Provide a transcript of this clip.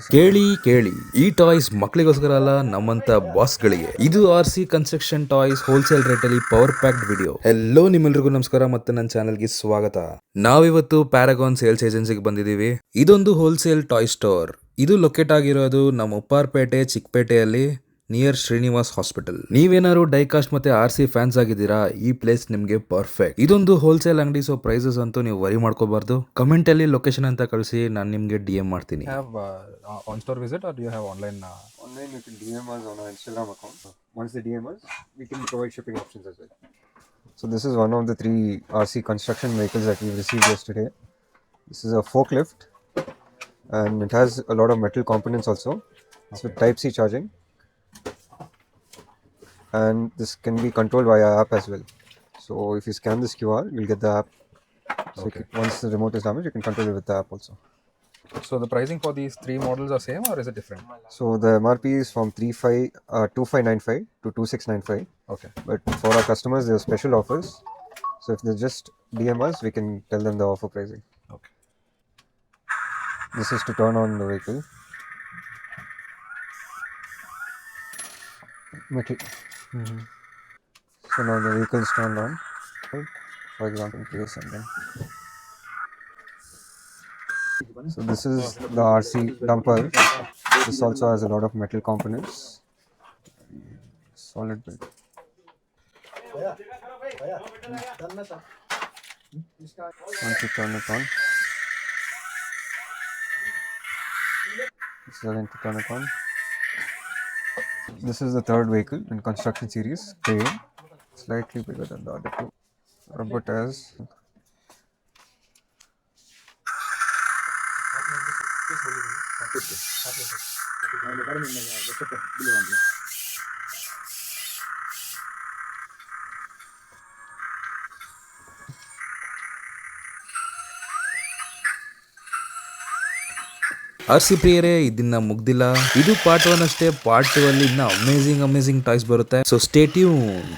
ಕೇಳಿ ಕೇಳಿ, ಈ ಟಾಯ್ಸ್ ಮಕ್ಕಳಿಗೋಸ್ಕರ ಅಲ್ಲ, ನಮ್ಮಂತ ಬಾಸ್ಗಳಿಗೆ. ಇದು RC construction toys wholesale rate ಅಲ್ಲಿ ಪವರ್ ಪ್ಯಾಕ್ಡ್ ವಿಡಿಯೋ. ಎಲ್ಲೋ ನಿಮ್ಮೆಲ್ರಿಗೂ ನಮಸ್ಕಾರ, ಮತ್ತೆ ನನ್ನ ಚಾನಲ್ಗೆ ಸ್ವಾಗತ. ನಾವಿವತ್ತು ಪ್ಯಾರಾಗಾನ್ ಸೇಲ್ಸ್ ಏಜೆನ್ಸಿಗೆ ಬಂದಿದ್ದೀವಿ. ಇದೊಂದು ಹೋಲ್ಸೇಲ್ ಟಾಯ್ ಸ್ಟೋರ್. ಇದು ಲೊಕೇಟ್ ಆಗಿರೋದು ನಮ್ಮ ಉಪ್ಪಾರಪೇಟೆ ಚಿಕ್ಕಪೇಟೆಯಲ್ಲಿ ನಿಯರ್ ಶ್ರೀನಿವಾಸ್ ಹಾಸ್ಪಿಟಲ್. ನೀವೇನಾದ್ರು ಡೈಕಾಸ್ಟ್ ಮತ್ತೆ RC ಫ್ಯಾನ್ಸ್ ಆಗಿದ್ದೀರಾ, ಈ ಪ್ಲೇಸ್ ನಿಮ್ಗೆ ಪರ್ಫೆಕ್ಟ್. ಇದೊಂದು ಹೋಲ್ಸೇಲ್ ಅಂಗಡಿ, ಸೊ ಪ್ರೈಸಸ್ ಅಂತೂ ನೀವು ವರಿ ಮಾಡ್ಕೋಬಾರ್ದು. ಕಮೆಂಟ್ ಅಲ್ಲಿ ಲೊಕೇಶನ್ ಅಂತ ಕಳಿಸಿ, ನಾನು ನಿಮ್ಗೆ DM ಮಾಡ್ತೀನಿ. Have on-store visit, or do you have online? Online, you can DM us on our Instagram account. Once they DM us, we can provide shipping options as well. So this is one of the 3 RC construction vehicles that we received yesterday. This is a forklift, and it has a lot of metal components also. So Type C charging, and this can be controlled via app as well. So if you scan this QR, you'll get the app. So once the remote is damaged, you can control it with the app also. So the pricing for these 3 models are same, or is it different? So the MRP is from 2595 to 2695. Okay. But for our customers, there are special offers. So if they just DM us, we can tell them the offer pricing. Okay. This is to turn on the vehicle. Metal. So now the vehicle is turned on. Right? For example, place and then. So this is the RC dumper. This also has a lot of metal components. Solid build. Once you turn it on, this is again to turn it on. This is the third vehicle in construction series, crane, slightly bigger than the other two. Rubber tires. RC ಪ್ರಿಯರೇ, ಇದನ್ನ ಮುಗ್ದಿಲ್ಲ. ಇದು part 1 ಅಷ್ಟೇ. Part 2 ಅಲ್ಲಿ ಇನ್ನ amazing toys ಬರುತ್ತೆ. So stay tuned.